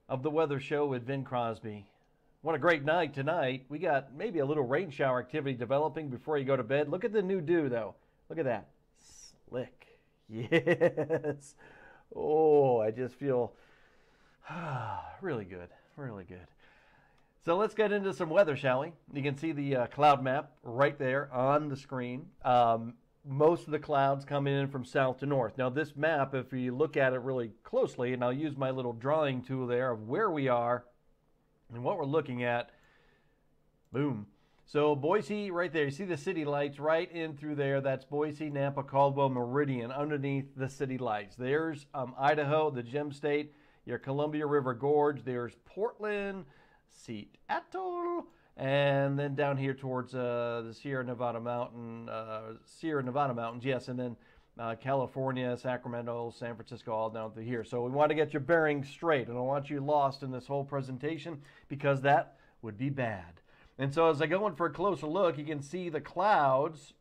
of the Weather Show with Vin Crosby. What a great night tonight. We got maybe a little rain shower activity developing before you go to bed. Look at the new dew, though. Look at that. Slick. Yes. Oh, I just feel really good. Really good. So let's get into some weather, shall we? You can see the cloud map right there on the screen. Most of the clouds coming in from south to north. Now this map, if you look at it really closely, and I'll use my little drawing tool there of where we are and what we're looking at, boom. So Boise right there, you see the city lights right in through there. That's Boise, Nampa, Caldwell, Meridian underneath the city lights. There's Idaho, the Gem State, your Columbia River Gorge. There's Portland, Seattle, and then down here towards the Sierra Nevada Mountains, yes, and then California, Sacramento, San Francisco, all down through here. So we want to get your bearings straight. I don't want you lost in this whole presentation because that would be bad. And so as I go in for a closer look, you can see the clouds.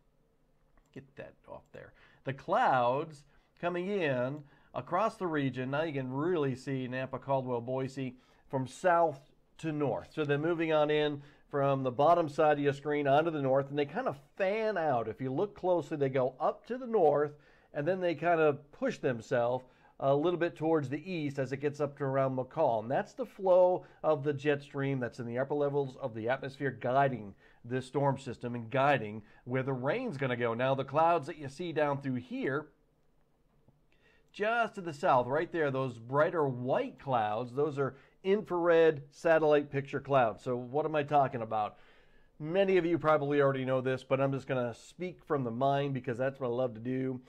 Get that off there. The clouds coming in across the region. Now you can really see Nampa, Caldwell, Boise from south to north. So they're moving on in from the bottom side of your screen onto the north, and they kind of fan out. If you look closely, they go up to the north, and then they kind of push themselves a little bit towards the east as it gets up to around McCall. And that's the flow of the jet stream that's in the upper levels of the atmosphere guiding this storm system and guiding where the rain's going to go. Now, the clouds that you see down through here, just to the south, right there, those brighter white clouds, those are infrared satellite picture clouds. So what am I talking about? Many of you probably already know this, but I'm just going to speak from the mind because that's what I love to do.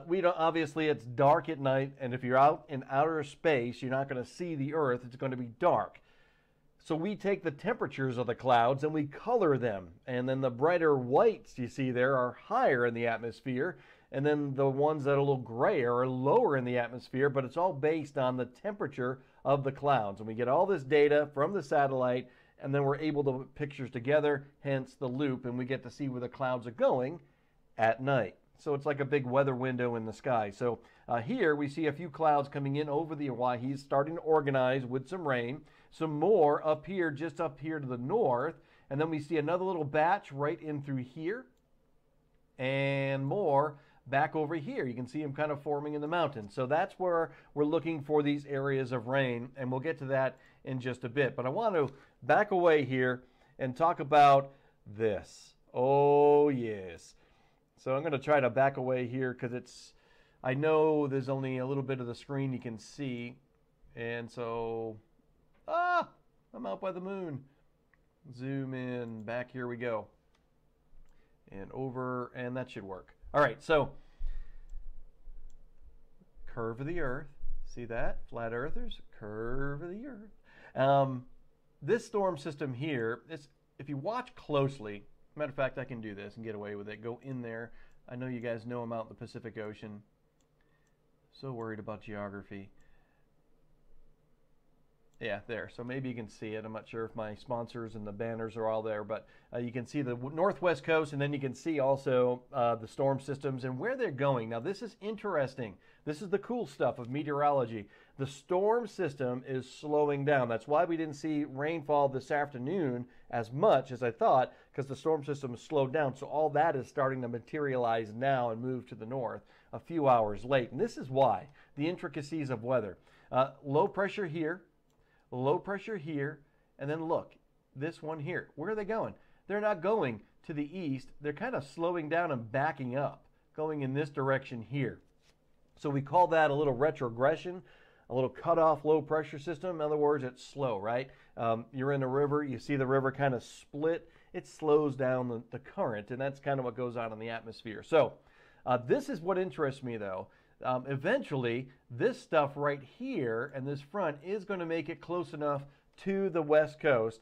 We don't, obviously, it's dark at night, and if you're out in outer space, you're not going to see the Earth. It's going to be dark. So we take the temperatures of the clouds and we color them. And then the brighter whites you see there are higher in the atmosphere. And then the ones that are a little grayer are lower in the atmosphere. But it's all based on the temperature of the clouds. And we get all this data from the satellite. And then we're able to put pictures together, hence the loop. And we get to see where the clouds are going at night. So it's like a big weather window in the sky. So here we see a few clouds coming in over the Oahe, starting to organize with some rain. Some more up here, just up here to the north. And then we see another little batch right in through here. And more back over here. You can see them kind of forming in the mountains. So that's where we're looking for these areas of rain. And we'll get to that in just a bit. But I want to back away here and talk about this. Oh, yes. So I'm going to try to back away here because I know there's only a little bit of the screen you can see. And so, I'm out by the moon. Zoom in, back, here we go. And over, and that should work. All right, so curve of the earth. See that? Flat earthers, curve of the earth. This storm system here, if you watch closely, matter of fact, I can do this and get away with it. Go in there. I know you guys know I'm out in the Pacific Ocean. So worried about geography. Yeah, there. So maybe you can see it. I'm not sure if my sponsors and the banners are all there, but you can see the northwest coast, and then you can see also the storm systems and where they're going. Now, this is interesting. This is the cool stuff of meteorology. The storm system is slowing down. That's why we didn't see rainfall this afternoon as much as I thought, because the storm system is slowed down. So all that is starting to materialize now and move to the north a few hours late. And this is why, the intricacies of weather. Low pressure here. Low pressure here, and then look, this one here. Where are they going? They're not going to the east. They're kind of slowing down and backing up, going in this direction here. So we call that a little retrogression, a little cutoff low pressure system. In other words, it's slow, right? You're in a river. You see the river kind of split. It slows down the current, and that's kind of what goes on in the atmosphere. So this is what interests me, though. Eventually, this stuff right here and this front is going to make it close enough to the west coast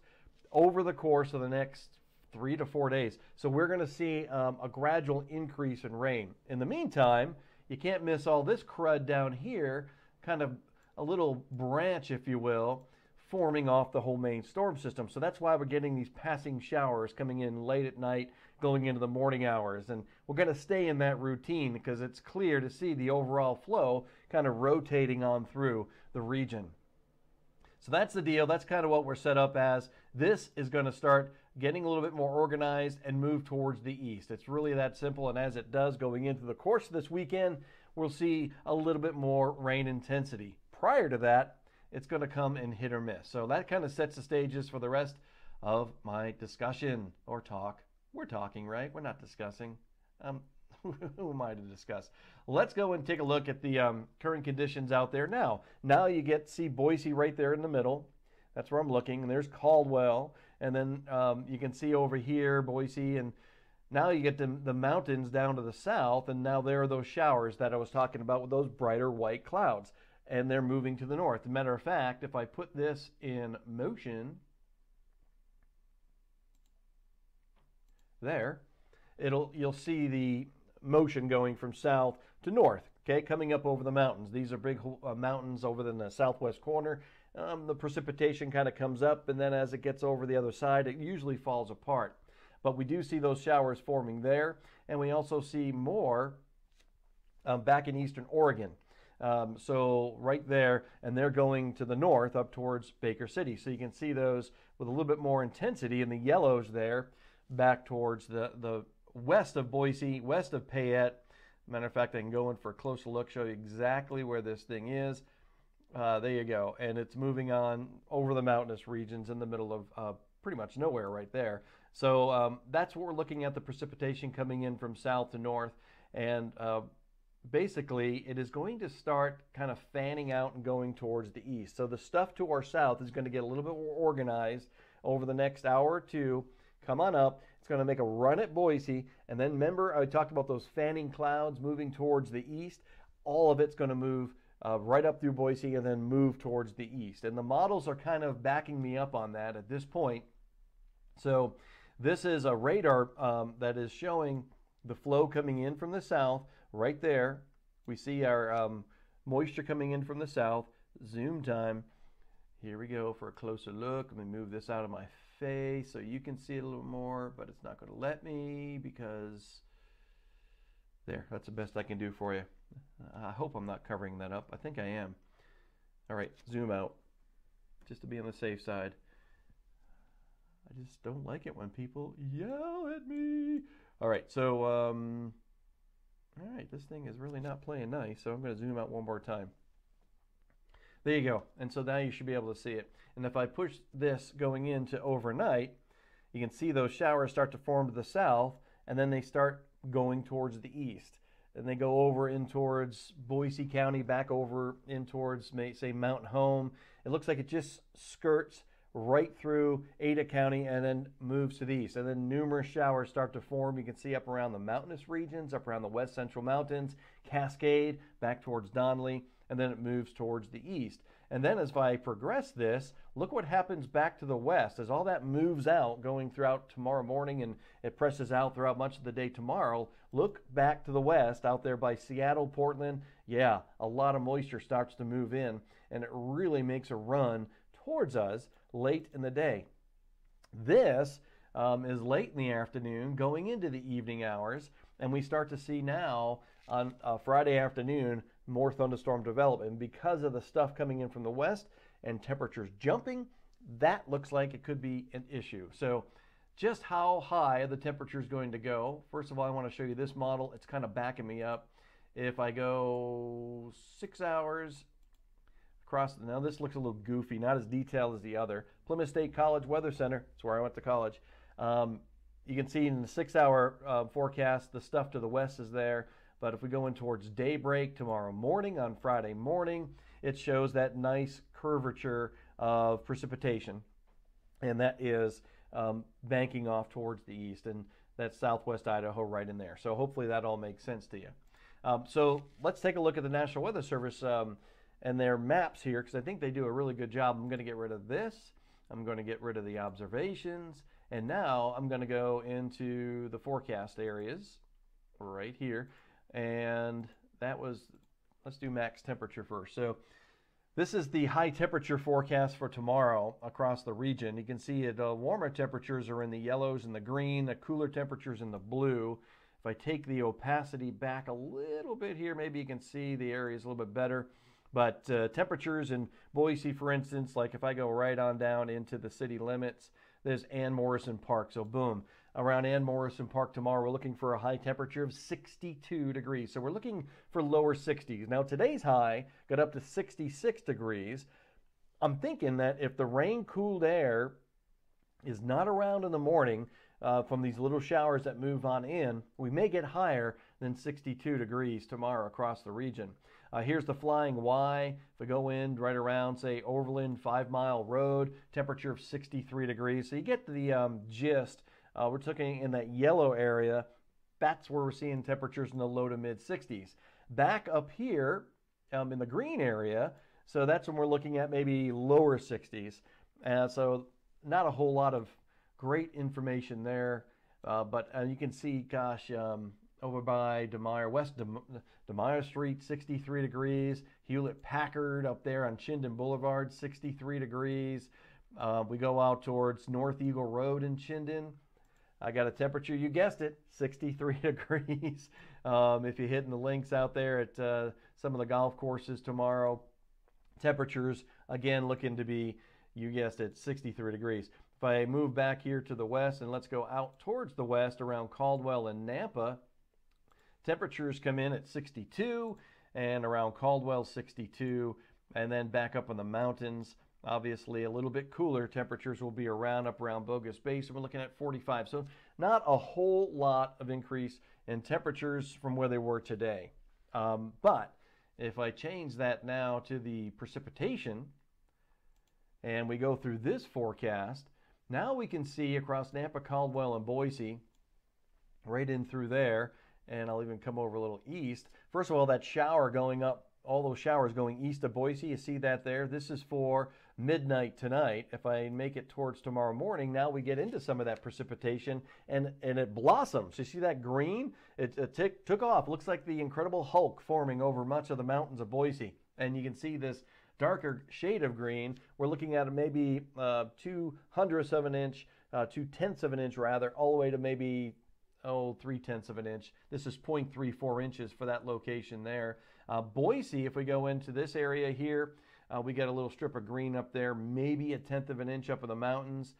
over the course of the next 3 to 4 days. So we're going to see a gradual increase in rain. In the meantime, you can't miss all this crud down here, kind of a little branch, if you will, forming off the whole main storm system. So that's why we're getting these passing showers coming in late at night, going into the morning hours. And we're going to stay in that routine because it's clear to see the overall flow kind of rotating on through the region. So that's the deal. That's kind of what we're set up as. This is going to start getting a little bit more organized and move towards the east. It's really that simple. And as it does going into the course of this weekend, we'll see a little bit more rain intensity. Prior to that, it's going to come in hit or miss. So that kind of sets the stages for the rest of my discussion or talk. We're talking, right? We're not discussing. Who am I to discuss? Let's go and take a look at the current conditions out there now. Now you see Boise right there in the middle. That's where I'm looking. And there's Caldwell. And then you can see over here Boise. And now you get the mountains down to the south. And now there are those showers that I was talking about with those brighter white clouds. And they're moving to the north. As a matter of fact, if I put this in motion, there, you'll see the motion going from south to north, okay, coming up over the mountains. These are big mountains over in the southwest corner. The precipitation kind of comes up, and then as it gets over the other side, it usually falls apart. But we do see those showers forming there, and we also see more back in eastern Oregon. So right there, and they're going to the north up towards Baker City. So you can see those with a little bit more intensity, and the yellows there back towards the west of Boise, west of Payette. Matter of fact, I can go in for a closer look, show you exactly where this thing is. There you go. And it's moving on over the mountainous regions in the middle of pretty much nowhere right there. So that's what we're looking at, the precipitation coming in from south to north. And basically, it is going to start kind of fanning out and going towards the east. So the stuff to our south is going to get a little bit more organized over the next hour or two. Come on up. It's going to make a run at Boise. And then remember, I talked about those fanning clouds moving towards the east. All of it's going to move right up through Boise and then move towards the east. And the models are kind of backing me up on that at this point. So this is a radar that is showing the flow coming in from the south. Right there, we see our moisture coming in from the south. Zoom time. Here we go for a closer look. Let me move this out of my face so you can see it a little more, but it's not going to let me because there, that's the best I can do for you. I hope I'm not covering that up. I think I am. All right, zoom out just to be on the safe side. I just don't like it when people yell at me. All right, so all right, this thing is really not playing nice, so I'm going to zoom out one more time. There you go. And so now you should be able to see it. And if I push this going into overnight, you can see those showers start to form to the south, and then they start going towards the east. And they go over in towards Boise County, back over in towards, say, Mountain Home. It looks like it just skirts right through Ada County and then moves to the east. And then numerous showers start to form. You can see up around the mountainous regions, up around the west central mountains, Cascade, back towards Donnelly, and then it moves towards the east. And then as I progress this, look what happens back to the west. As all that moves out going throughout tomorrow morning and it presses out throughout much of the day tomorrow, look back to the west out there by Seattle, Portland. Yeah, a lot of moisture starts to move in, and it really makes a run towards us late in the day. This is late in the afternoon going into the evening hours, and we start to see now on Friday afternoon more thunderstorm development. Because of the stuff coming in from the west and temperatures jumping, that looks like it could be an issue. So just how high the temperature is going to go. First of all, I want to show you this model. It's kind of backing me up. If I go 6 hours across, now this looks a little goofy, not as detailed as the other. Plymouth State College Weather Center, that's where I went to college. You can see in the 6 hour forecast, the stuff to the west is there. But if we go in towards daybreak tomorrow morning, on Friday morning, it shows that nice curvature of precipitation. And that is banking off towards the east. And that's southwest Idaho right in there. So hopefully that all makes sense to you. So let's take a look at the National Weather Service and their maps here, because I think they do a really good job. I'm going to get rid of this. I'm going to get rid of the observations. And now I'm going to go into the forecast areas right here. And that was, let's do max temperature first. So this is the high temperature forecast for tomorrow across the region. You can see the warmer temperatures are in the yellows and the green, the cooler temperatures in the blue. If I take the opacity back a little bit here, maybe you can see the area is a little bit better. But temperatures in Boise, for instance, like if I go right on down into the city limits, there's Ann Morrison Park. So boom, around Ann Morrison Park tomorrow, we're looking for a high temperature of 62 degrees. So we're looking for lower 60s. Now today's high got up to 66 degrees. I'm thinking that if the rain-cooled air is not around in the morning from these little showers that move on in, we may get higher than 62 degrees tomorrow across the region. Here's the flying Y. If we go in right around, say, Overland 5 Mile Road, temperature of 63 degrees. So you get the gist. We're talking in that yellow area. That's where we're seeing temperatures in the low to mid 60s. Back up here in the green area, so that's when we're looking at maybe lower 60s. So not a whole lot of great information there. But you can see, gosh, over by DeMeyer, West DeMeyer Street, 63 degrees. Hewlett-Packard up there on Chinden Boulevard, 63 degrees. We go out towards North Eagle Road in Chinden. I got a temperature, you guessed it, 63 degrees. If you're hitting the links out there at some of the golf courses tomorrow, temperatures, again, looking to be, you guessed it, 63 degrees. If I move back here to the west and let's go out towards the west around Caldwell and Nampa, temperatures come in at 62 and around Caldwell 62, and then back up in the mountains, obviously a little bit cooler. Temperatures will be up around Bogus Base, and we're looking at 45. So not a whole lot of increase in temperatures from where they were today. But if I change that now to the precipitation and we go through this forecast, now we can see across Nampa, Caldwell, and Boise, right in through there, and I'll even come over a little east. First of all, that shower going up, all those showers going east of Boise, you see that there? This is for midnight tonight. If I make it towards tomorrow morning, now we get into some of that precipitation, and it blossoms. You see that green? It took off. Looks like the Incredible Hulk forming over much of the mountains of Boise. And you can see this darker shade of green. We're looking at maybe 2/100ths of an inch, 2/10ths of an inch rather, all the way to maybe 3/10ths of an inch. This is 0.34 inches for that location there. Boise, if we go into this area here, we got a little strip of green up there, maybe 1/10 of an inch up in the mountains.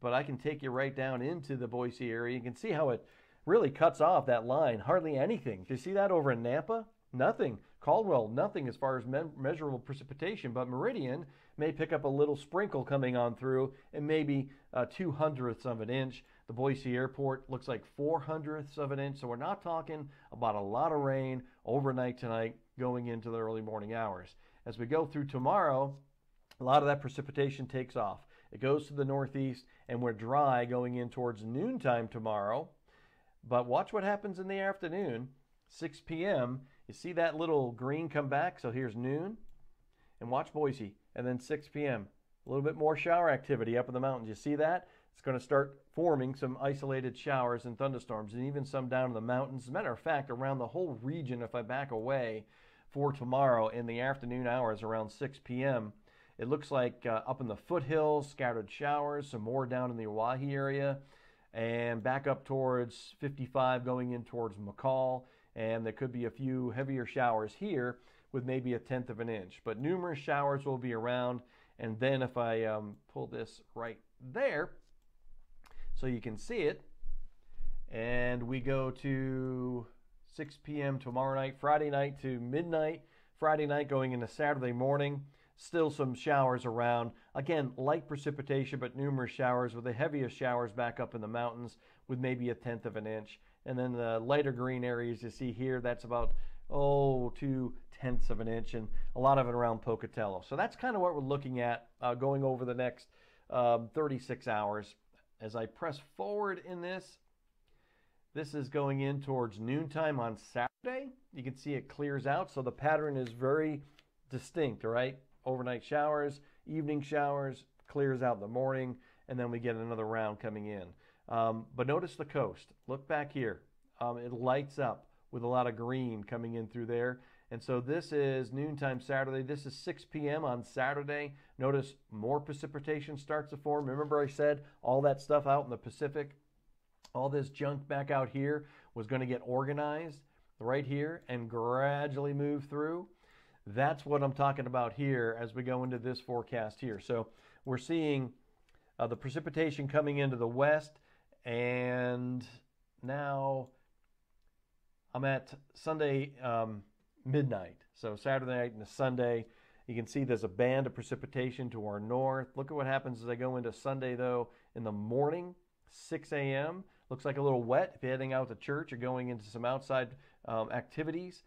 But I can take you right down into the Boise area. You can see how it really cuts off that line. Hardly anything. Do you see that over in Nampa? Nothing. Caldwell, nothing as far as measurable precipitation. But Meridian may pick up a little sprinkle coming on through, and maybe 2/100ths of an inch. The Boise airport looks like 4/100ths of an inch. So we're not talking about a lot of rain overnight tonight going into the early morning hours. As we go through tomorrow, a lot of that precipitation takes off. It goes to the northeast, and we're dry going in towards noontime tomorrow. But watch what happens in the afternoon, 6 p.m. You see that little green come back? So here's noon. And watch Boise. And then 6 p.m. A little bit more shower activity up in the mountains. You see that? It's going to start forming some isolated showers and thunderstorms, and even some down in the mountains. As a matter of fact, around the whole region, if I back away for tomorrow in the afternoon hours around 6 p.m., it looks like up in the foothills, scattered showers, some more down in the Oahe area, and back up towards 55 going in towards McCall. And there could be a few heavier showers here with maybe 1/10 of an inch. But numerous showers will be around. And then if I pull this right there, so you can see it, and we go to 6 p.m. tomorrow night, Friday night to midnight, Friday night going into Saturday morning, still some showers around. Again, light precipitation, but numerous showers, with the heaviest showers back up in the mountains with maybe 1/10 of an inch. And then the lighter green areas you see here, that's about 2/10ths of an inch, and a lot of it around Pocatello. So that's kind of what we're looking at going over the next 36 hours. As I press forward in this is going in towards noontime on Saturday. You can see it clears out, so the pattern is very distinct, right? Overnight showers, evening showers, clears out in the morning, and then we get another round coming in. But notice the coast. Look back here. It lights up with a lot of green coming in through there. And so this is noontime Saturday. This is 6 p.m. on Saturday. Notice more precipitation starts to form. Remember I said all that stuff out in the Pacific, all this junk back out here was going to get organized right here and gradually move through. That's what I'm talking about here as we go into this forecast here. So we're seeing the precipitation coming into the west, and now I'm at Sunday midnight. So Saturday night into Sunday, you can see there's a band of precipitation to our north. Look at what happens as I go into Sunday, though, in the morning, 6 a.m. Looks like a little wet if you're heading out to church or going into some outside activities.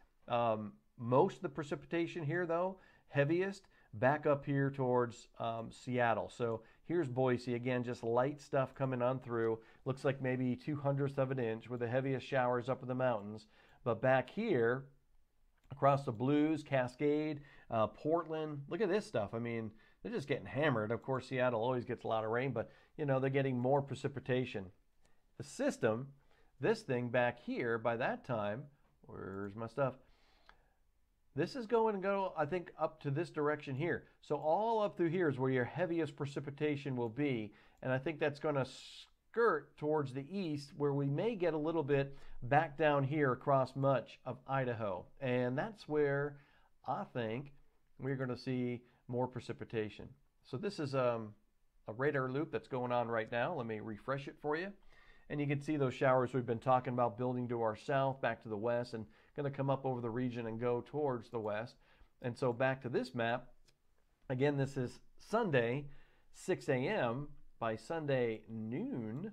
Most of the precipitation here, though, heaviest, back up here towards Seattle. So here's Boise. Again, just light stuff coming on through. Looks like maybe 2/100th of an inch with the heaviest showers up in the mountains. But back here, across the Blues, Cascade, Portland, look at this stuff. I mean, they're just getting hammered. Of course, Seattle always gets a lot of rain, but, you know, they're getting more precipitation. The system, this thing back here, by that time, where's my stuff? This is going to go, I think, up to this direction here. So all up through here is where your heaviest precipitation will be. And I think that's going to skirt towards the east, where we may get a little bit back down here across much of Idaho. And that's where I think we're going to see more precipitation. So this is a radar loop that's going on right now. Let me refresh it for you. And you can see those showers we've been talking about building to our south, back to the west, and going to come up over the region and go towards the west. And so back to this map, again, this is Sunday, 6 a.m. By Sunday noon,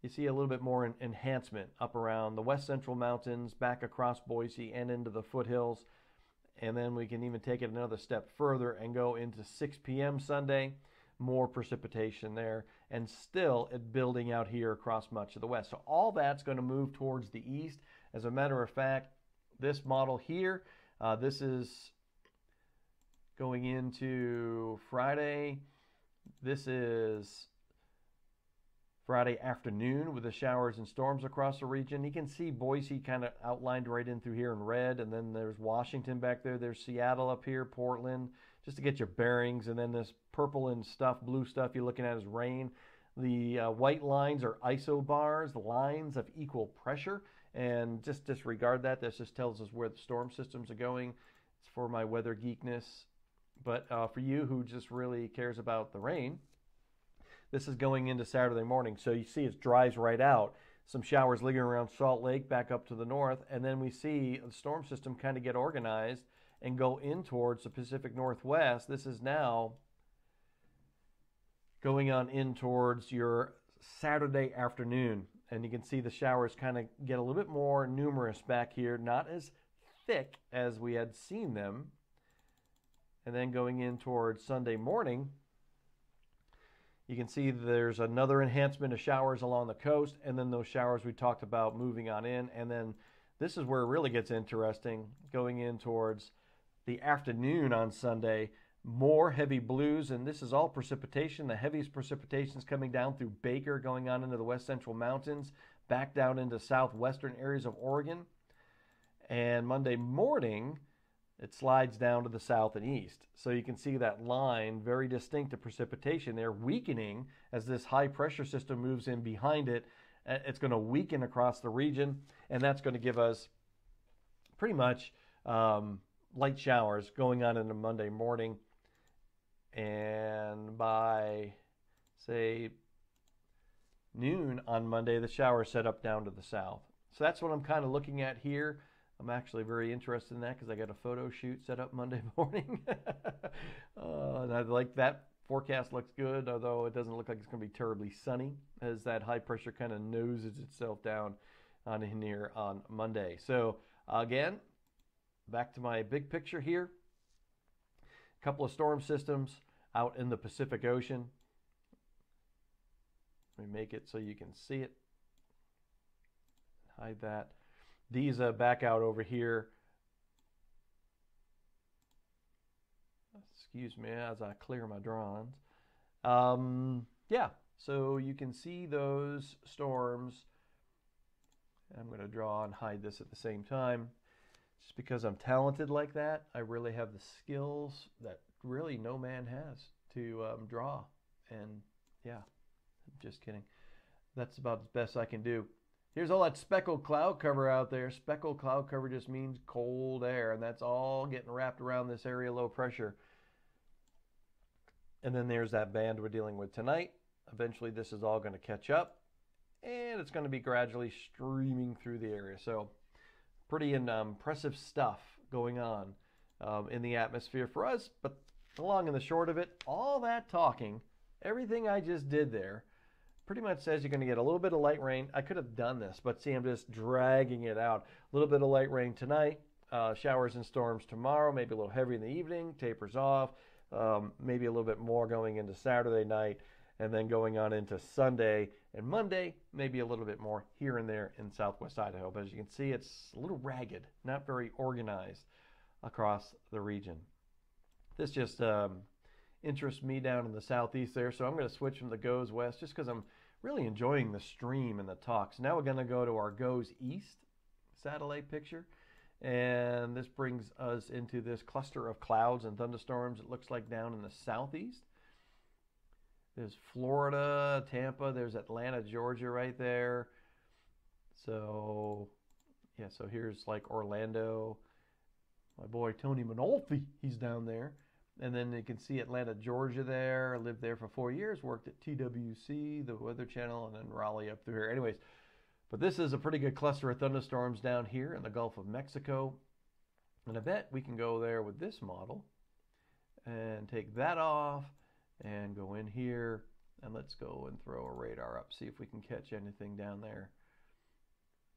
you see a little bit more enhancement up around the west central mountains, back across Boise and into the foothills. And then we can even take it another step further and go into 6 p.m. Sunday. More precipitation there, and still it building out here across much of the west. So all that's going to move towards the east. As a matter of fact, this model here, this is going into Friday. This is Friday afternoon with the showers and storms across the region. You can see Boise kind of outlined right in through here in red, and then there's Washington back there. There's Seattle up here, Portland, just to get your bearings. And then this purple and stuff, blue stuff you're looking at is rain. The white lines are isobars, lines of equal pressure. And just disregard that. This just tells us where the storm systems are going. It's for my weather geekness. But for you who just really cares about the rain, this is going into Saturday morning. So you see it dries right out. Some showers lingering around Salt Lake back up to the north. And then we see the storm system kind of get organized and go in towards the Pacific Northwest. This is now going on in towards your Saturday afternoon. And you can see the showers kind of get a little bit more numerous back here, not as thick as we had seen them. And then going in towards Sunday morning, you can see there's another enhancement of showers along the coast, and then those showers we talked about moving on in. And then this is where it really gets interesting, going in towards the afternoon on Sunday. More heavy blues, and this is all precipitation. The heaviest precipitation is coming down through Baker, going on into the west central mountains, back down into southwestern areas of Oregon. And Monday morning, it slides down to the south and east. So you can see that line, very distinct of precipitation there, weakening as this high pressure system moves in behind it. It's going to weaken across the region, and that's going to give us pretty much light showers going on into Monday morning. And by, say, noon on Monday, the showers set up down to the south. So that's what I'm kind of looking at here. I'm actually very interested in that because I got a photo shoot set up Monday morning. And I like that. Forecast looks good, although it doesn't look like it's going to be terribly sunny as that high pressure kind of noses itself down on in here on Monday. So again, back to my big picture here. A couple of storm systems out in the Pacific Ocean. Let me make it so you can see it. Hide that. These back out over here. Excuse me as I clear my drawings. Yeah, so you can see those storms. I'm going to draw and hide this at the same time. Just because I'm talented like that, I really have the skills that really no man has to draw. And yeah, I'm just kidding. That's about as best I can do. Here's all that speckled cloud cover out there. Speckled cloud cover just means cold air, and that's all getting wrapped around this area low pressure. And then there's that band we're dealing with tonight. Eventually this is all going to catch up, and it's going to be gradually streaming through the area. So pretty impressive stuff going on in the atmosphere for us. But the long and the short of it, all that talking, everything I just did there, pretty much says you're going to get a little bit of light rain. I could have done this, but see, I'm just dragging it out. A little bit of light rain tonight, showers and storms tomorrow, maybe a little heavy in the evening, tapers off, maybe a little bit more going into Saturday night, and then going on into Sunday and Monday, maybe a little bit more here and there in southwest Idaho. But as you can see, it's a little ragged, not very organized across the region. This just interests me down in the southeast there, so I'm going to switch from the goes west just because I'm really enjoying the stream and the talks. Now we're going to go to our goes east satellite picture, and this brings us into this cluster of clouds and thunderstorms, it looks like, down in the southeast. There's Florida, Tampa, there's Atlanta, Georgia right there. So yeah, so here's like Orlando, my boy Tony Manolfi, he's down there. And then you can see Atlanta, Georgia there. I lived there for 4 years, worked at TWC, the Weather Channel, and then Raleigh up through here. Anyways, but this is a pretty good cluster of thunderstorms down here in the Gulf of Mexico. And I bet we can go there with this model and take that off and go in here. And let's go and throw a radar up, see if we can catch anything down there.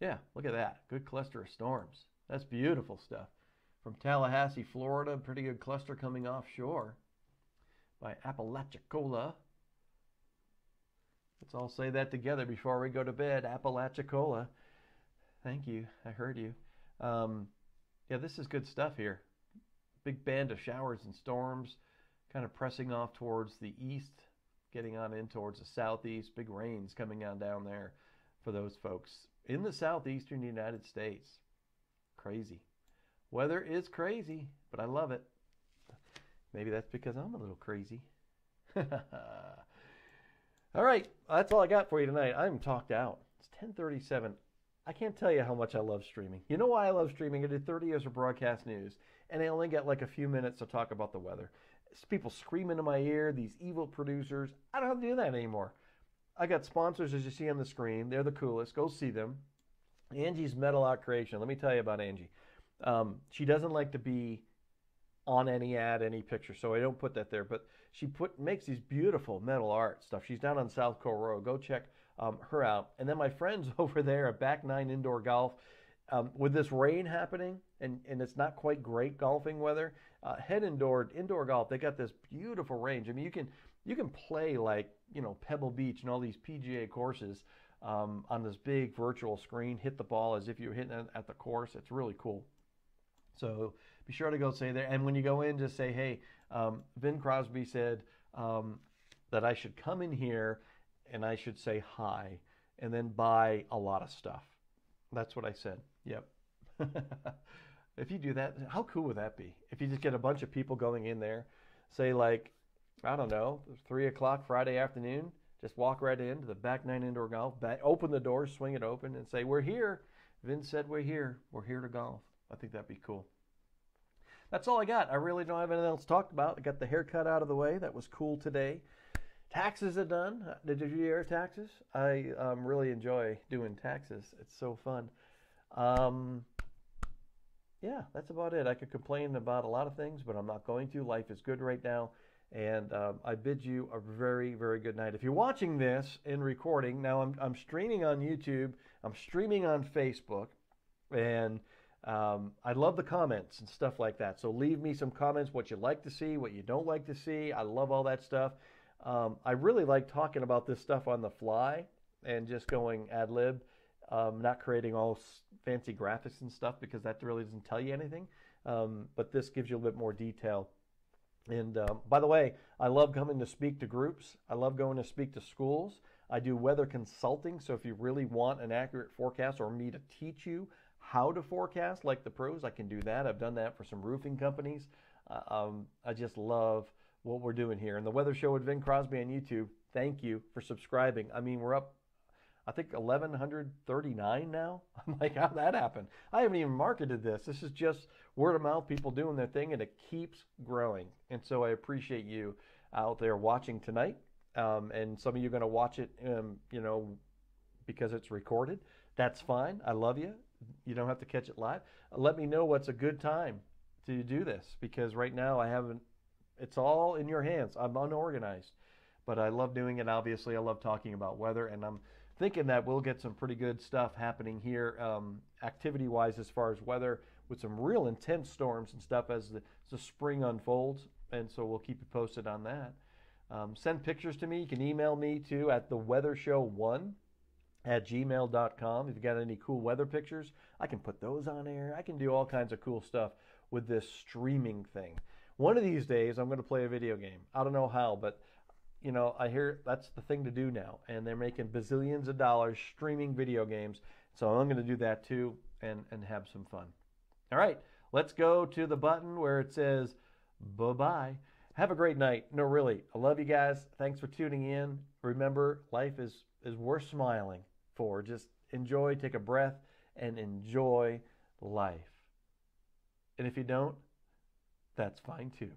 Yeah, look at that. Good cluster of storms. That's beautiful stuff. From Tallahassee, Florida, pretty good cluster coming offshore by Apalachicola. Let's all say that together before we go to bed. Apalachicola. Thank you. I heard you. Yeah, this is good stuff here. Big band of showers and storms kind of pressing off towards the east, getting on in towards the southeast. Big rains coming on down there for those folks in the southeastern United States. Crazy. Weather is crazy, but I love it. Maybe that's because I'm a little crazy. All right, that's all I got for you tonight. I'm talked out. It's 10:37. I can't tell you how much I love streaming. You know why I love streaming? I did 30 years of broadcast news, and I only get like a few minutes to talk about the weather. It's people screaming in my ear, these evil producers. I don't have to do that anymore. I got sponsors, as you see on the screen. They're the coolest. Go see them. Angie's Metal Art Creation. Let me tell you about Angie. She doesn't like to be on any ad, any picture, so I don't put that there. But she makes these beautiful metal art stuff. She's down on South Cole Road. Go check her out. And then my friends over there at Back 9 Indoor Golf, with this rain happening, and it's not quite great golfing weather, head indoor golf. They got this beautiful range. I mean, you can play like, you know, Pebble Beach and all these PGA courses on this big virtual screen. Hit the ball as if you were hitting it at the course. It's really cool. So be sure to go say there. And when you go in, just say, hey, Vin Crosby said that I should come in here and I should say hi and then buy a lot of stuff. That's what I said. Yep. If you do that, how cool would that be? If you just get a bunch of people going in there, say like, I don't know, 3 o'clock Friday afternoon, just walk right into the Back 9 Indoor Golf, open the door, swing it open, and say, we're here. Vin said we're here. We're here to golf. I think that'd be cool. That's all I got. I really don't have anything else to talk about. I got the haircut out of the way. That was cool today. Taxes are done. Did you do your taxes? I really enjoy doing taxes. It's so fun. Yeah, that's about it. I could complain about a lot of things, but I'm not going to. Life is good right now. And I bid you a very, very good night. If you're watching this in recording, now I'm streaming on YouTube. I'm streaming on Facebook. And I love the comments and stuff like that. So leave me some comments, what you like to see, what you don't like to see. I love all that stuff. I really like talking about this stuff on the fly and just going ad lib, not creating all fancy graphics and stuff because that really doesn't tell you anything. But this gives you a little bit more detail. And by the way, I love coming to speak to groups. I love going to speak to schools. I do weather consulting. So if you really want an accurate forecast or me to teach you how to forecast like the pros, I can do that. I've done that for some roofing companies. I just love what we're doing here. And the Weather Show with Vin Crosby on YouTube, thank you for subscribing. I mean, we're up I think 1,139 now. I'm like, how'd that happen? I haven't even marketed this. This is just word of mouth, people doing their thing, and it keeps growing. And so I appreciate you out there watching tonight. And some of you are going to watch it, because it's recorded. That's fine. I love you. You don't have to catch it live. Let me know what's a good time to do this, because right now it's all in your hands. I'm unorganized, but I love doing it. Obviously, I love talking about weather, and I'm thinking that we'll get some pretty good stuff happening here, activity-wise, as far as weather, with some real intense storms and stuff as the spring unfolds. And so we'll keep you posted on that. Send pictures to me. You can email me too at theweathershow1@gmail.com. If you got any cool weather pictures, I can put those on air. I can do all kinds of cool stuff with this streaming thing. One of these days, I'm going to play a video game. I don't know how, but I hear that's the thing to do now, and they're making bazillions of dollars streaming video games. So I'm going to do that too, and have some fun. All right, let's go to the button where it says bye-bye. Have a great night. No, really, I love you guys. Thanks for tuning in. Remember, life is worth smiling for. Just enjoy, take a breath, and enjoy life. And if you don't, that's fine too.